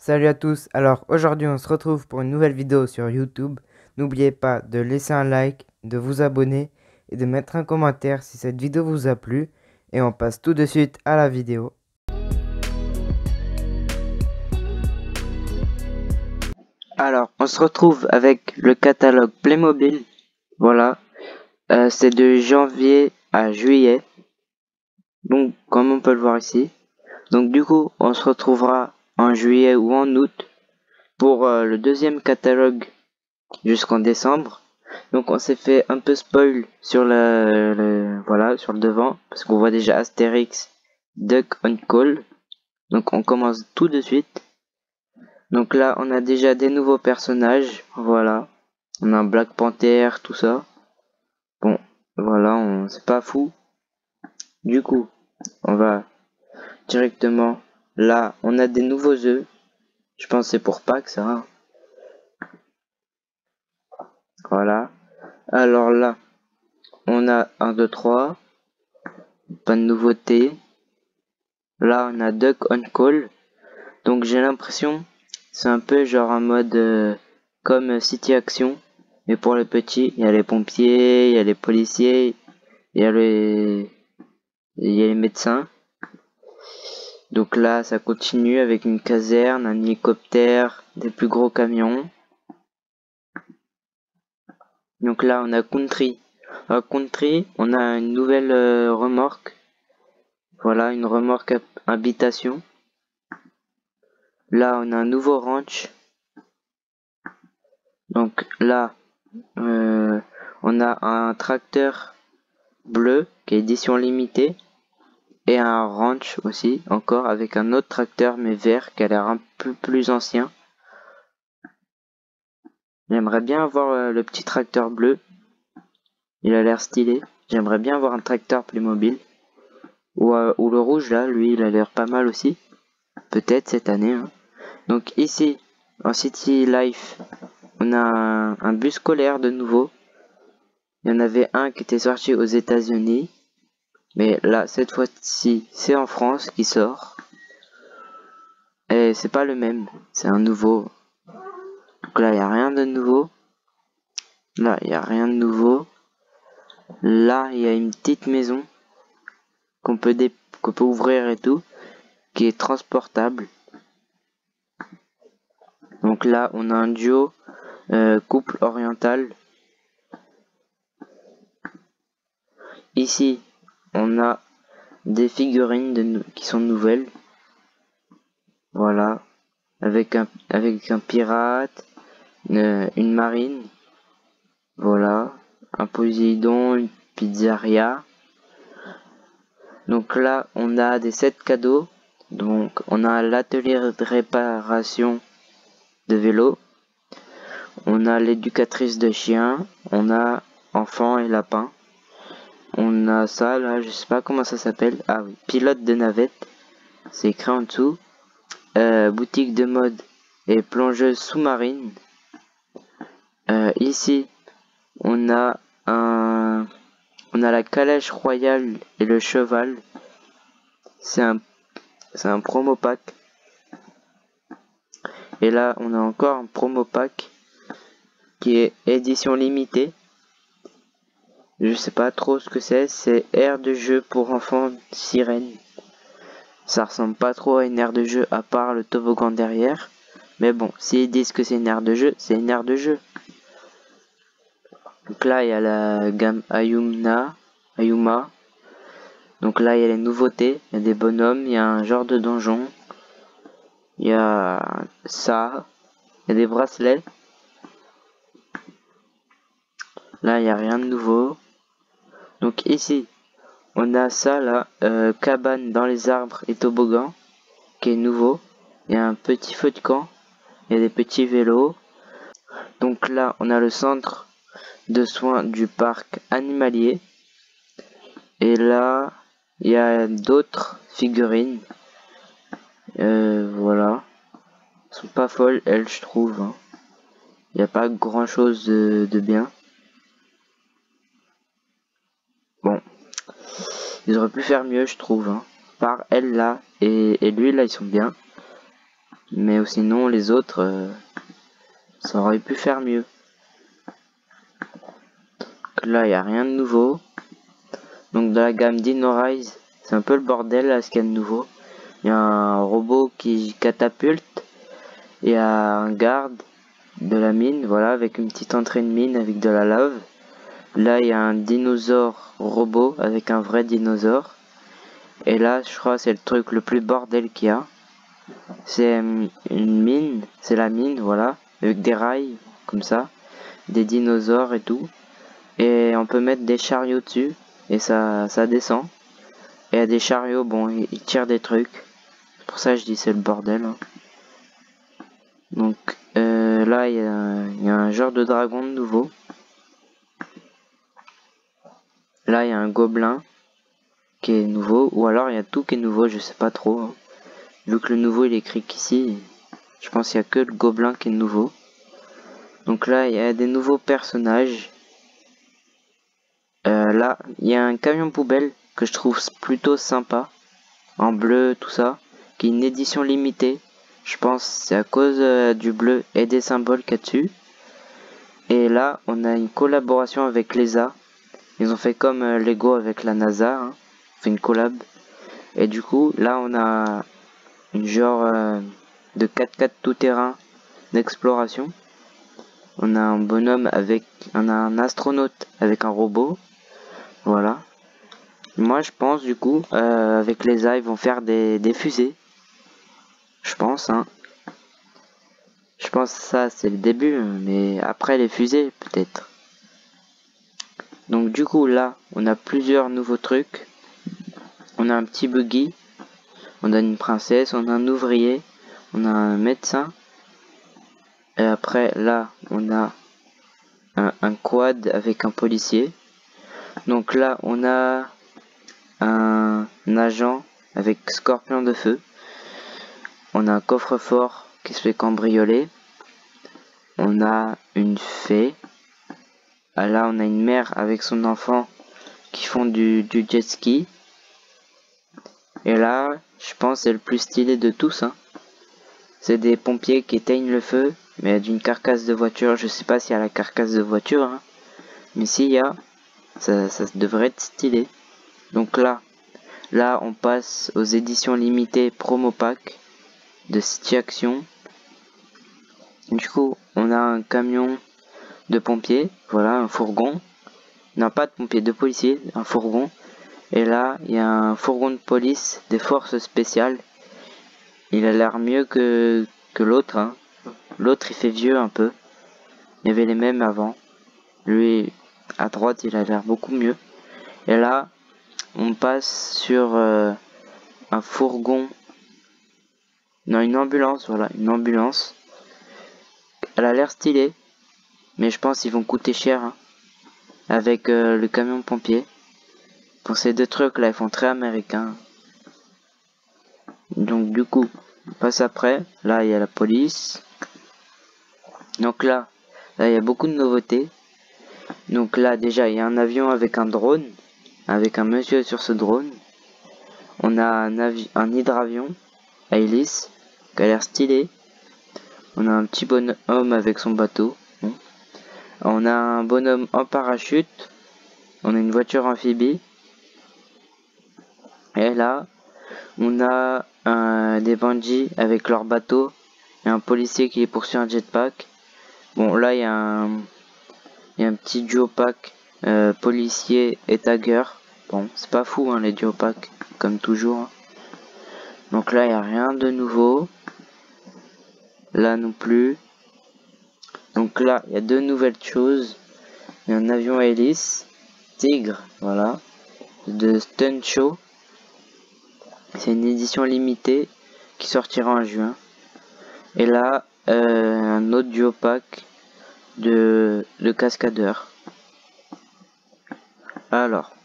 Salut à tous, alors aujourd'hui on se retrouve pour une nouvelle vidéo sur YouTube. N'oubliez pas de laisser un like, de vous abonner et de mettre un commentaire si cette vidéo vous a plu. Et on passe tout de suite à la vidéo. Alors, on se retrouve avec le catalogue Playmobil. Voilà, c'est de janvier à juillet. Donc, comme on peut le voir ici. Donc, du coup, on se retrouvera en juillet ou en août pour le deuxième catalogue jusqu'en décembre. Donc, on s'est fait un peu spoil sur voilà, sur le devant parce qu'on voit déjà Astérix, Duck on Call. Donc, on commence tout de suite. Donc là, on a déjà des nouveaux personnages. Voilà. On a un Black Panther, tout ça. Bon, voilà, c'est pas fou. Du coup, on va directement. Là, on a des nouveaux œufs. Je pense que c'est pour Pâques, ça. Hein. Voilà. Alors là, on a 1, 2, 3. Pas de nouveauté. Là, on a Duck on Call. Donc j'ai l'impression, c'est un peu genre un mode comme City Action. Mais pour les petits, il y a les pompiers, il y a les policiers, il y a les médecins. Donc là, ça continue avec une caserne, un hélicoptère, des plus gros camions. Donc là, on a Country. À Country, on a une nouvelle remorque. Voilà, une remorque habitation. Là, on a un nouveau ranch. Donc là, on a un tracteur bleu qui est édition limitée. Et un ranch aussi, encore, avec un autre tracteur mais vert qui a l'air un peu plus ancien. J'aimerais bien avoir le petit tracteur bleu. Il a l'air stylé. J'aimerais bien avoir un tracteur Playmobil. Ou le rouge là, lui, il a l'air pas mal aussi. Peut-être cette année. Hein. Donc ici, en City Life, on a un bus scolaire de nouveau. Il y en avait un qui était sorti aux États-Unis. Mais là, cette fois-ci, c'est en France qui sort. Et c'est pas le même. C'est un nouveau. Donc là, il n'y a rien de nouveau. Là, il n'y a rien de nouveau. Là, il y a une petite maison qu'on peut, qu'on peut ouvrir et tout, qui est transportable. Donc là, on a un duo couple oriental. Ici, on a des figurines qui sont nouvelles. Voilà, avec un pirate, une marine. Voilà, un Poséidon, une pizzeria. Donc là, on a des sets cadeaux. Donc, on a l'atelier de réparation de vélo. On a l'éducatrice de chiens. On a enfant et lapin. On a ça là, je sais pas comment ça s'appelle. Ah oui, pilote de navette. C'est écrit en dessous. Boutique de mode et plongeuse sous-marine. Ici, on a la calèche royale et le cheval. C'est un promo pack. Et là, on a encore un promo pack qui est édition limitée. Je sais pas trop ce que c'est aire de jeu pour enfants sirène. Ça ressemble pas trop à une aire de jeu à part le toboggan derrière. Mais bon, s'ils disent que c'est une aire de jeu, c'est une aire de jeu. Donc là, il y a la gamme Ayuma. Donc là, il y a les nouveautés. Il y a des bonhommes, il y a un genre de donjon. Il y a ça. Il y a des bracelets. Là, il n'y a rien de nouveau. Donc ici, on a ça là, cabane dans les arbres et toboggan, qui est nouveau. Il y a un petit feu de camp. Il y a des petits vélos. Donc là, on a le centre de soins du parc animalier. Et là, il y a d'autres figurines. Voilà. Elles sont pas folles, elles, je trouve. Hein. Il n'y a pas grand chose de bien. Bon. Ils auraient pu faire mieux, je trouve. Hein. Par elle là et lui là, ils sont bien. Mais sinon, les autres, ça aurait pu faire mieux. Là, il n'y a rien de nouveau. Donc, dans la gamme Dino-Rise, c'est un peu le bordel, là, ce qu'il y a de nouveau. Il y a un robot qui catapulte. Il y a un garde de la mine, voilà, avec une petite entrée de mine avec de la lave. Là, il y a un dinosaure robot avec un vrai dinosaure. Et là, je crois, c'est le truc le plus bordel qu'il y a. C'est une mine, c'est la mine, voilà, avec des rails, comme ça, des dinosaures et tout. Et on peut mettre des chariots dessus, et ça descend. Et il y a des chariots, bon, ils tirent des trucs. C'est pour ça que je dis c'est le bordel. Hein. Donc là, il y a un genre de dragon de nouveau. Là, il y a un gobelin qui est nouveau, ou alors il y a tout qui est nouveau, je sais pas trop. Hein. Vu que le nouveau il est écrit qu'ici, je pense qu'il y a que le gobelin qui est nouveau. Donc là, il y a des nouveaux personnages. Là, il y a un camion poubelle que je trouve plutôt sympa, en bleu, tout ça, qui est une édition limitée. Je pense c'est à cause du bleu et des symboles qu'il y a dessus. Et là, on a une collaboration avec l'ESA. Ils ont fait comme Lego avec la NASA, hein. On fait une collab. Et du coup, là, on a une genre de 4x4 tout-terrain d'exploration. On a un bonhomme on a un astronaute avec un robot. Voilà. Moi, je pense, du coup, avec l'ESA, ils vont faire des fusées. Je pense, hein. Je pense que ça, c'est le début, mais après les fusées, peut-être. Donc, du coup, là, on a plusieurs nouveaux trucs. On a un petit buggy. On a une princesse, on a un ouvrier. On a un médecin. Et après, là, on a un quad avec un policier. Donc là, on a un agent avec scorpion de feu. On a un coffre-fort qui se fait cambrioler. On a une fée. Ah, là, on a une mère avec son enfant qui font du jet ski. Et là, je pense c'est le plus stylé de tous. Hein. C'est des pompiers qui éteignent le feu, mais d'une carcasse de voiture. Je sais pas s'il y a la carcasse de voiture, hein. Mais s'il y a, ça devrait être stylé. Donc là, on passe aux éditions limitées promo pack de City Action. Du coup, on a un camion de pompiers, voilà, un fourgon. Non, pas de pompiers, de policiers, un fourgon. Et là, il y a un fourgon de police des forces spéciales. Il a l'air mieux que l'autre. Hein. L'autre, il fait vieux un peu. Il y avait les mêmes avant. Lui, à droite, il a l'air beaucoup mieux. Et là, on passe sur un fourgon. Non, une ambulance, voilà, une ambulance. Elle a l'air stylée. Mais je pense qu'ils vont coûter cher. Hein, avec le camion pompier. Pour ces deux trucs là, ils font très américain. Donc du coup, on passe après. Là, il y a la police. Donc là, il y a beaucoup de nouveautés. Donc là, déjà, il y a un avion avec un drone. Avec un monsieur sur ce drone. On a un hydravion à hélice qui a l'air stylé. On a un petit bonhomme avec son bateau. On a un bonhomme en parachute. On a une voiture amphibie. Et là, on a des bandits avec leur bateau et un policier qui les poursuit un jetpack. Bon, là, il y a un petit duo pack policier et tagger. Bon, c'est pas fou, hein, les duo packs, comme toujours. Donc là, il n'y a rien de nouveau. Là non plus. Donc là, il y a deux nouvelles choses. Il y a un avion à hélice. Tigre, voilà. De Stunt Show. C'est une édition limitée qui sortira en juin. Et là, un autre duo pack de cascadeurs. Alors,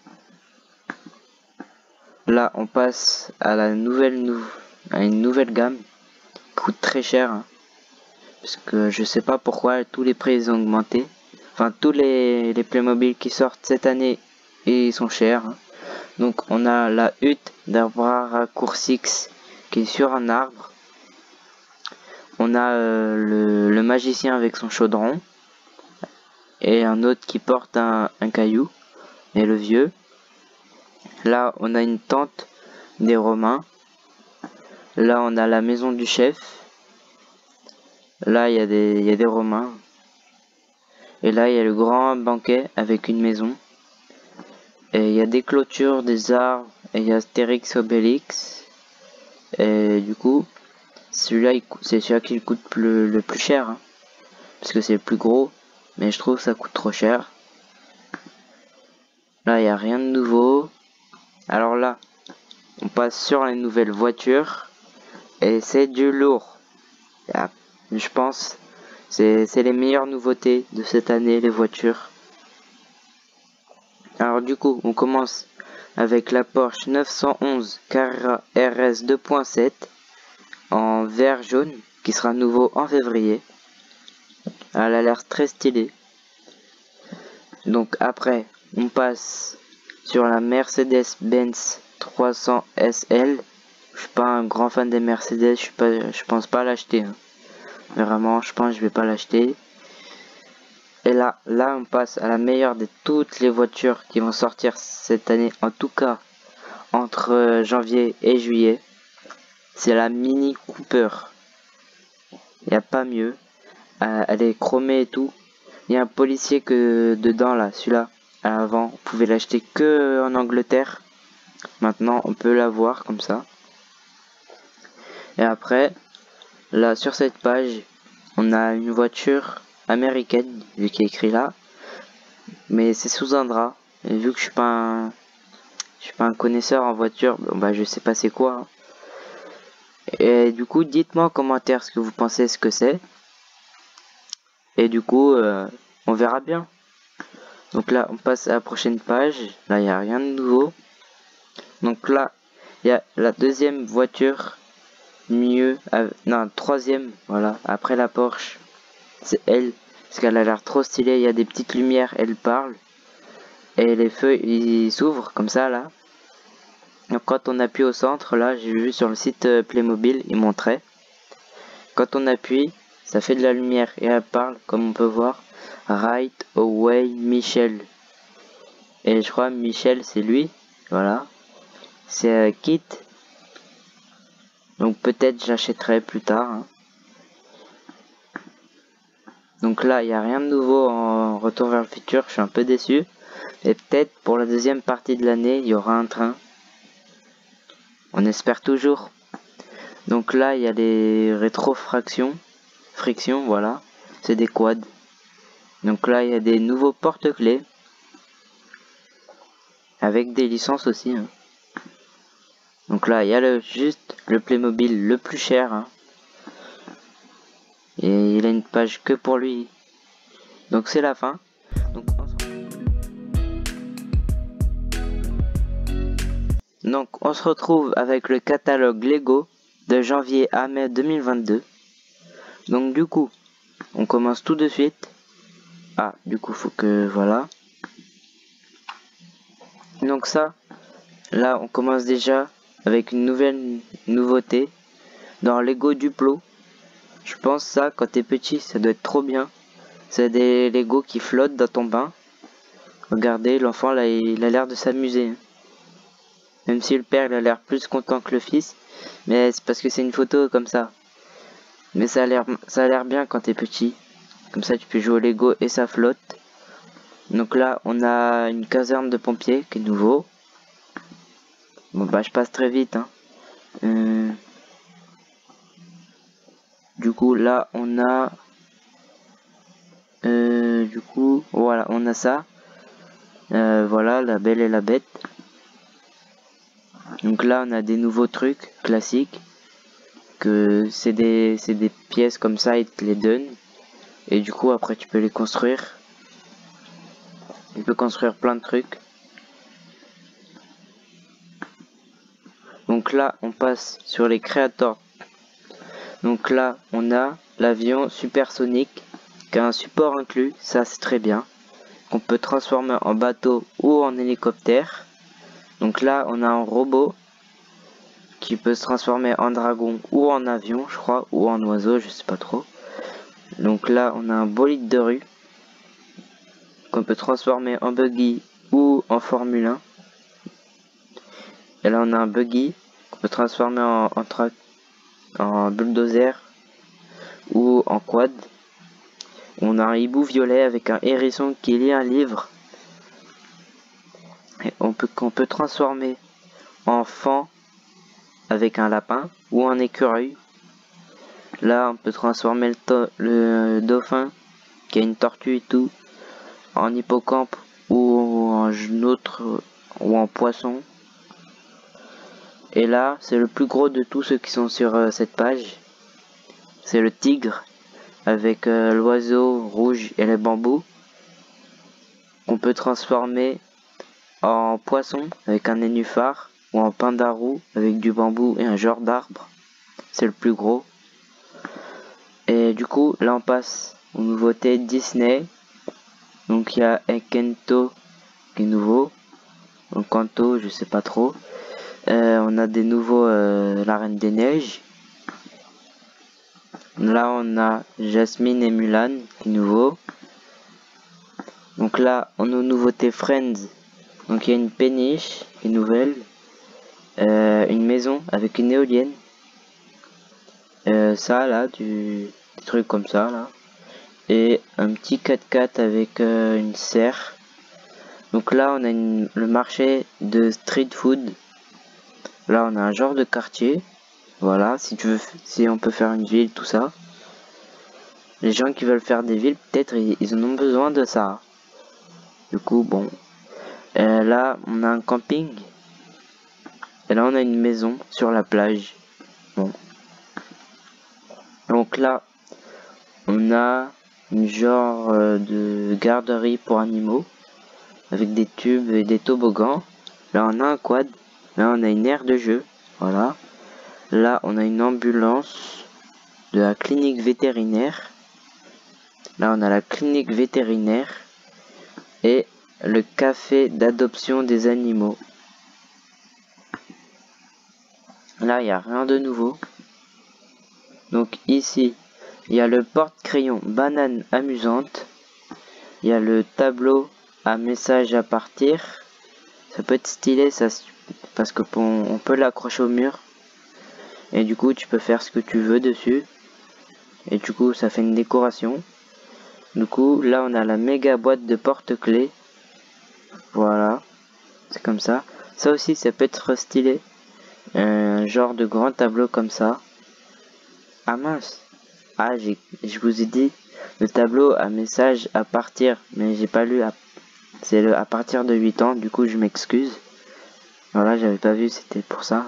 là, on passe à à une nouvelle gamme qui coûte très cher. Hein, parce que je sais pas pourquoi tous les prix ont augmenté. Enfin, tous les Playmobil qui sortent cette année, ils sont chers. Hein. Donc, on a la hutte d'Arbara Coursix qui est sur un arbre. On a le magicien avec son chaudron. Et un autre qui porte un caillou. Et le vieux. Là, on a une tente des Romains. Là, on a la maison du chef. Là, il y a des Romains. Et là, il y a le grand banquet avec une maison. Et il y a des clôtures, des arbres. Et il y a Astérix Obélix. Et du coup, celui-là, c'est celui-là qui coûte le plus cher. Hein, parce que c'est le plus gros. Mais je trouve que ça coûte trop cher. Là, il n'y a rien de nouveau. Alors là, on passe sur les nouvelles voitures. Et c'est du lourd. Je pense, c'est les meilleures nouveautés de cette année, les voitures. Alors du coup, on commence avec la Porsche 911 Carrera RS 2.7 en vert jaune, qui sera nouveau en février. Elle a l'air très stylée. Donc après, on passe sur la Mercedes-Benz 300 SL. Je suis pas un grand fan des Mercedes, je pense pas l'acheter. Hein. Vraiment, je pense que je vais pas l'acheter. Et là, on passe à la meilleure de toutes les voitures qui vont sortir cette année, en tout cas entre janvier et juillet. C'est la Mini Cooper. Il n'y a pas mieux. Elle est chromée et tout. Il y a un policier que dedans là, celui-là, à l'avant. On pouvait l'acheter que en Angleterre. Maintenant, on peut l'avoir comme ça. Et après, là sur cette page, on a une voiture américaine, vu qu'il est écrit là. Mais c'est sous un drap. Et vu que je suis pas un connaisseur en voiture, bon, bah je sais pas c'est quoi. Hein. Et du coup, dites-moi en commentaire ce que vous pensez ce que c'est. Et du coup, on verra bien. Donc là, on passe à la prochaine page. Là, il n'y a rien de nouveau. Donc là, il y a la deuxième voiture mieux, non, troisième, voilà, après la Porsche, c'est elle, parce qu'elle a l'air trop stylée, il y a des petites lumières, elle parle, et les feux, ils s'ouvrent, comme ça, là. Donc quand on appuie au centre, là, j'ai vu sur le site Playmobil, il montrait, quand on appuie, ça fait de la lumière, et elle parle, comme on peut voir, Right Away Michel, et je crois Michel, c'est lui, voilà, c'est Kit. Donc peut-être j'achèterai plus tard. Hein. Donc là, il n'y a rien de nouveau en Retour vers le futur. Je suis un peu déçu. Et peut-être pour la deuxième partie de l'année, il y aura un train. On espère toujours. Donc là, il y a les rétrofractions. Friction, voilà. C'est des quads. Donc là, il y a des nouveaux porte-clés. Avec des licences aussi. Hein. Donc là, il y a juste le Playmobil le plus cher. Hein. Et il a une page que pour lui. Donc c'est la fin. Donc on se retrouve avec le catalogue Lego de janvier à mai 2022. Donc du coup, on commence tout de suite. Ah, du coup, faut que... Voilà. Donc ça, là, on commence déjà avec une nouvelle nouveauté dans Lego Duplo. Je pense ça, quand t'es petit, ça doit être trop bien. C'est des Lego qui flottent dans ton bain. Regardez, l'enfant, là, il a l'air de s'amuser. Même si le père, il a l'air plus content que le fils. Mais c'est parce que c'est une photo comme ça. Mais ça a l'air bien quand t'es petit. Comme ça, tu peux jouer au Lego et ça flotte. Donc là, on a une caserne de pompiers qui est nouveau. Bon bah, je passe très vite. Hein. Du coup, là, on a... du coup, voilà, on a ça. Voilà, la Belle et la Bête. Donc là, on a des nouveaux trucs classiques. Que c'est des pièces comme ça, ils te les donnent. Et du coup, après, tu peux les construire. Tu peux construire plein de trucs. Donc là, on passe sur les créateurs. Donc là, on a l'avion supersonique qui a un support inclus, ça c'est très bien. Qu'on peut transformer en bateau ou en hélicoptère. Donc là, on a un robot qui peut se transformer en dragon ou en avion, je crois, ou en oiseau, je sais pas trop. Donc là, on a un bolide de rue qu'on peut transformer en buggy ou en Formule 1. Et là, on a un buggy qu'on peut transformer en bulldozer ou en quad. On a un hibou violet avec un hérisson qui lit un livre. Et qu'on peut transformer en fan avec un lapin ou un écureuil. Là, on peut transformer le dauphin qui a une tortue et tout en hippocampe ou en poisson. Et là, c'est le plus gros de tous ceux qui sont sur cette page. C'est le tigre avec l'oiseau rouge et les bambous qu'on peut transformer en poisson avec un nénuphar ou en pandarou avec du bambou et un genre d'arbre. C'est le plus gros. Et du coup, là on passe aux nouveautés Disney. Donc il y a Encanto qui est nouveau. Encanto, je sais pas trop. On a des nouveaux La Reine des Neiges. Là on a Jasmine et Mulan qui est nouveau. Donc là on a aux nouveautés Friends. Donc il y a une péniche qui est nouvelle. Une maison avec une éolienne. Ça là, des trucs comme ça là. Et un petit 4x4 avec une serre. Donc là on a le marché de street food. Là on a un genre de quartier. Voilà, si on peut faire une ville, tout ça. Les gens qui veulent faire des villes, peut-être ils en ont besoin de ça. Du coup, bon. Là on a un camping. Et là on a une maison sur la plage. Bon. Donc là on a une genre de garderie pour animaux. Avec des tubes et des toboggans. Là on a un quad. Là on a une aire de jeu. Voilà. Là on a une ambulance de la clinique vétérinaire. Là on a la clinique vétérinaire. Et le café d'adoption des animaux. Là il n'y a rien de nouveau. Donc ici il y a le porte-crayon banane amusante. Il y a le tableau à message à partir. Ça peut être stylé ça, parce que on peut l'accrocher au mur. Et du coup tu peux faire ce que tu veux dessus. Et du coup ça fait une décoration. Du coup là on a la méga boîte de porte-clés. Voilà. C'est comme ça. Ça aussi ça peut être stylé. Un genre de grand tableau comme ça. Ah mince. Ah je vous ai dit le tableau à message à partir. Mais j'ai pas lu. C'est à partir de 8 ans. Du coup je m'excuse. Voilà, j'avais pas vu, c'était pour ça.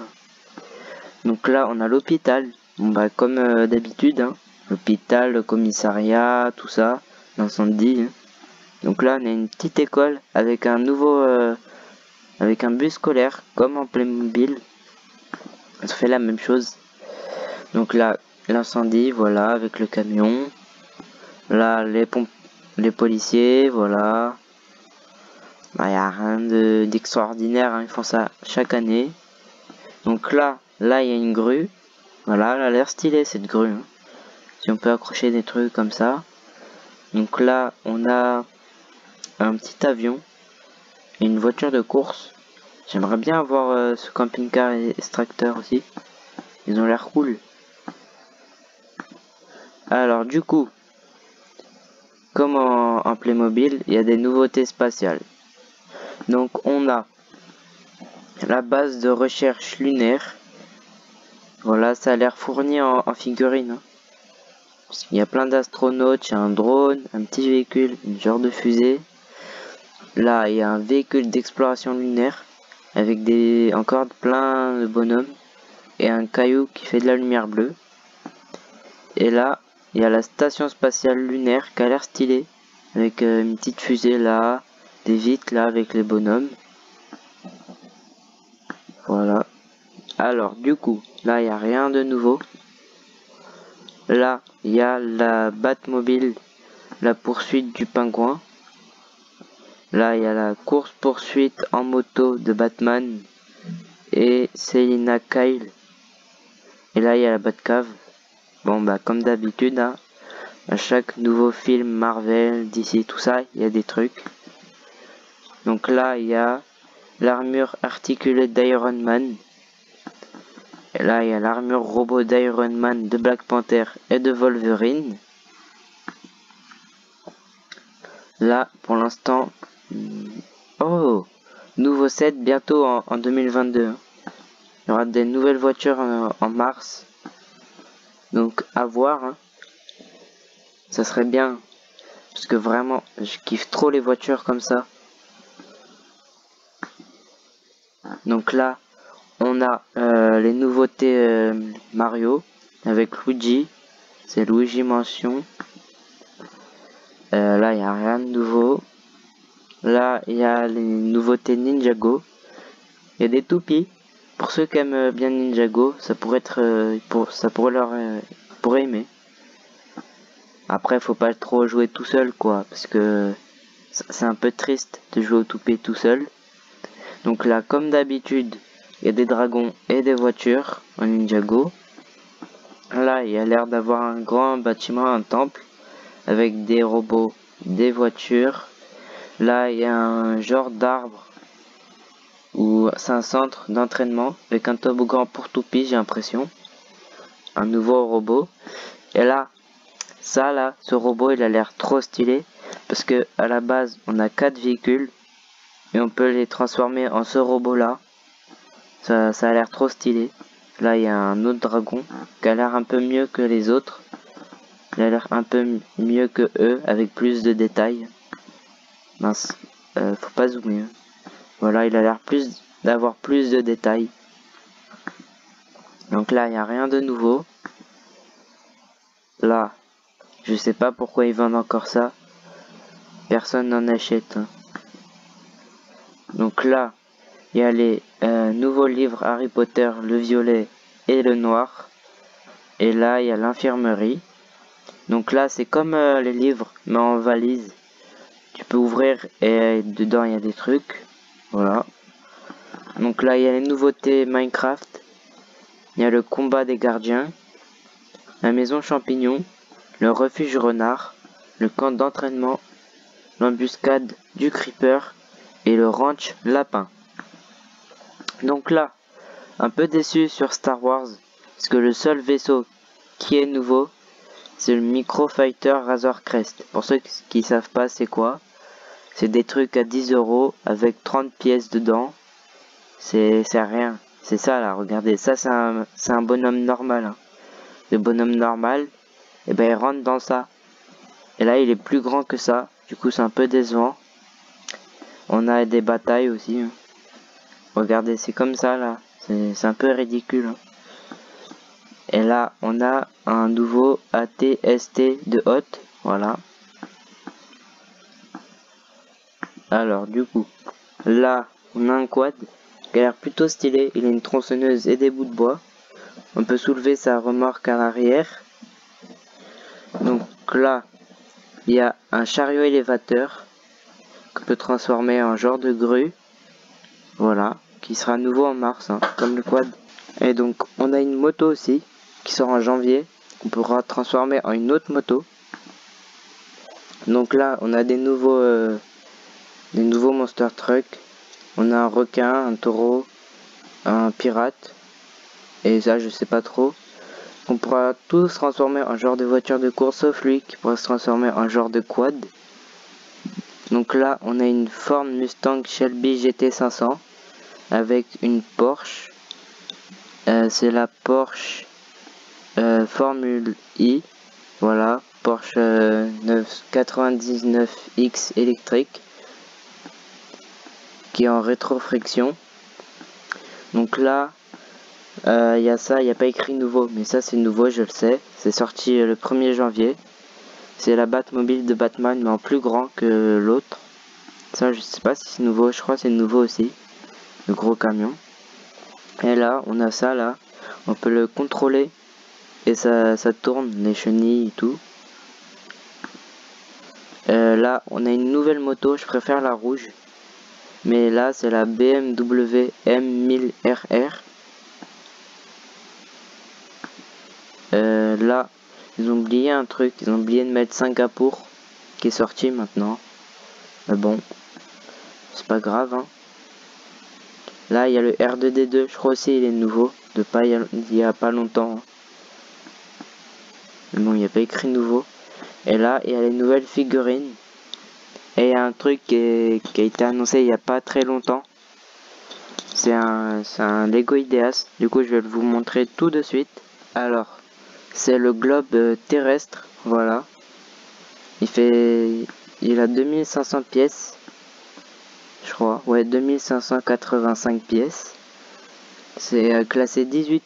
Donc là, on a l'hôpital. Bon bah comme d'habitude, hein. L'hôpital, le commissariat, tout ça, l'incendie. Hein. Donc là, on a une petite école avec un avec un bus scolaire, comme en Playmobil. Ça fait la même chose. Donc là, l'incendie, voilà, avec le camion. Là, les policiers, voilà. Bah, y a rien d'extraordinaire, hein. Ils font ça chaque année. Donc là, il y a une grue. Voilà, elle a l'air stylée cette grue. Hein. Si on peut accrocher des trucs comme ça. Donc là, on a un petit avion et une voiture de course. J'aimerais bien avoir ce camping-car extracteur aussi. Ils ont l'air cool. Alors du coup, comme en Playmobil, il y a des nouveautés spatiales. Donc on a la base de recherche lunaire. Voilà, ça a l'air fourni en figurine. Hein. Il y a plein d'astronautes, il y a un drone, un petit véhicule, une genre de fusée. Là, il y a un véhicule d'exploration lunaire avec encore plein de bonhommes et un caillou qui fait de la lumière bleue. Et là, il y a la station spatiale lunaire qui a l'air stylée avec une petite fusée là, des vitres là avec les bonhommes. Voilà. Alors, du coup, là, il n'y a rien de nouveau. Là, il y a la Batmobile, la poursuite du pingouin. Là, il y a la course-poursuite en moto de Batman et Selina Kyle. Et là, il y a la Batcave. Bon, bah, comme d'habitude, hein, à chaque nouveau film Marvel, DC, tout ça, il y a des trucs. Donc là, il y a l'armure articulée d'Iron Man. Et là, il y a l'armure robot d'Iron Man, de Black Panther et de Wolverine. Là, pour l'instant... Oh, nouveau set bientôt en 2022. Il y aura des nouvelles voitures en mars. Donc, à voir. Hein. Ça serait bien. Parce que vraiment, je kiffe trop les voitures comme ça. Donc là, on a les nouveautés Mario avec Luigi. C'est Luigi Mansion. Là, il n'y a rien de nouveau. Là, il y a les nouveautés Ninjago. Il y a des toupies. Pour ceux qui aiment bien Ninjago, ça pourrait être, ça pourrait leur, pourrait aimer. Après, faut pas trop jouer tout seul, quoi, parce que c'est un peu triste de jouer au toupie tout seul. Donc là, comme d'habitude, il y a des dragons et des voitures en Ninjago. Là, il y a l'air d'avoir un grand bâtiment, un temple, avec des robots, des voitures. Là, il y a un genre d'arbre où c'est un centre d'entraînement avec un toboggan pour toupies, j'ai l'impression. Un nouveau robot. Et là, ce robot, il a l'air trop stylé parce que à la base, on a 4 véhicules et on peut les transformer en ce robot-là. Ça a l'air trop stylé. Là, il y a un autre dragon qui a l'air un peu mieux que les autres. Il a l'air un peu mieux que eux avec plus de détails. Mince, faut pas zoomer. Voilà, il a l'air d'avoir plus de détails. Donc là, il n'y a rien de nouveau. Là, je sais pas pourquoi ils vendent encore ça. Personne n'en achète. Hein. Donc là, il y a les nouveaux livres Harry Potter, le violet et le noir. Et là, il y a l'infirmerie. Donc là, c'est comme les livres, mais en valise. Tu peux ouvrir et dedans, il y a des trucs. Voilà. Donc là, il y a les nouveautés Minecraft. Il y a le combat des gardiens. La maison champignon. Le refuge renard. Le camp d'entraînement. L'embuscade du creeper. Et le ranch lapin. Donc là, un peu déçu sur Star Wars. Parce que le seul vaisseau qui est nouveau, c'est le Micro Fighter Razor Crest. Pour ceux qui savent pas c'est quoi, c'est des trucs à 10 € avec 30 pièces dedans. C'est rien. C'est ça là, regardez. Ça c'est un bonhomme normal. Hein. Le bonhomme normal, et ben il rentre dans ça. Et là il est plus grand que ça. Du coup c'est un peu décevant. On a des batailles aussi. Hein. Regardez, c'est comme ça là. C'est un peu ridicule. Hein. Et là, on a un nouveau AT-ST de Hot. Voilà. Alors, du coup, là, on a un quad qui a l'air plutôt stylé. Il a une tronçonneuse et des bouts de bois. On peut soulever sa remorque à l'arrière. Donc là, il y a un chariot élévateur qu'on peut transformer en genre de grue. Voilà. Qui sera nouveau en mars, hein, comme le quad. Et donc, on a une moto aussi qui sort en janvier. On pourra transformer en une autre moto. Donc là, on a des nouveaux monster trucks. On a un requin, un taureau, un pirate. Et ça, je sais pas trop. On pourra tous se transformer en genre de voiture de course, sauf lui qui pourra se transformer en genre de quad. Donc là, on a une Ford Mustang Shelby GT500 avec une Porsche. C'est la Porsche Formule I. Voilà, Porsche 999X électrique qui est en rétroflexion. Donc là, il y a ça, il n'y a pas écrit nouveau, mais ça c'est nouveau, je le sais. C'est sorti le 1er janvier. C'est la Batmobile de Batman, mais en plus grand que l'autre. Ça, je sais pas si c'est nouveau, je crois que c'est nouveau aussi. Le gros camion. Et là, on a ça là. On peut le contrôler. Et ça tourne, les chenilles et tout. Là, on a une nouvelle moto, je préfère la rouge. Mais là, c'est la BMW M1000RR. Là, ils ont oublié un truc. Ils ont oublié de mettre Singapour, qui est sorti maintenant. Mais bon, c'est pas grave, hein. Là, il y a le R2D2. Je crois aussi il est nouveau. Il y a pas longtemps, hein. Mais bon, il n'y a pas écrit nouveau. Et là, il y a les nouvelles figurines. Et il y a un truc qui a été annoncé il n'y a pas très longtemps. C'est un Lego Ideas. Du coup, je vais vous montrer tout de suite. Alors, c'est le globe terrestre. Voilà. Il a 2500 pièces. Je crois. Ouais, 2585 pièces. C'est classé 18+.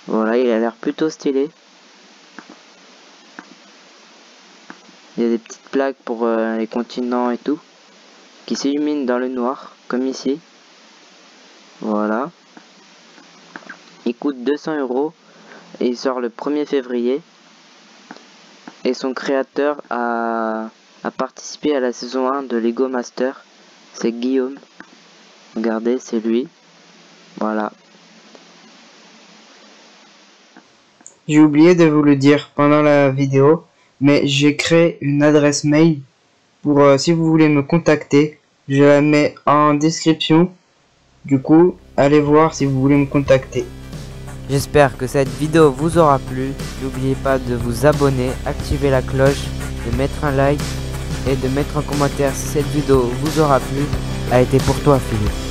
Voilà, il a l'air plutôt stylé. Il y a des petites plaques pour les continents et tout, qui s'illuminent dans le noir, comme ici. Voilà. Il coûte 200 € et il sort le 1er février. Et son créateur a participé à la saison 1 de Lego Master. C'est Guillaume. Regardez, c'est lui. Voilà. J'ai oublié de vous le dire pendant la vidéo, mais j'ai créé une adresse mail pour si vous voulez me contacter. Je la mets en description. Du coup, allez voir si vous voulez me contacter. J'espère que cette vidéo vous aura plu. N'oubliez pas de vous abonner, activer la cloche, de mettre un like et de mettre un commentaire si cette vidéo vous aura plu. A été pour toi, Philippe.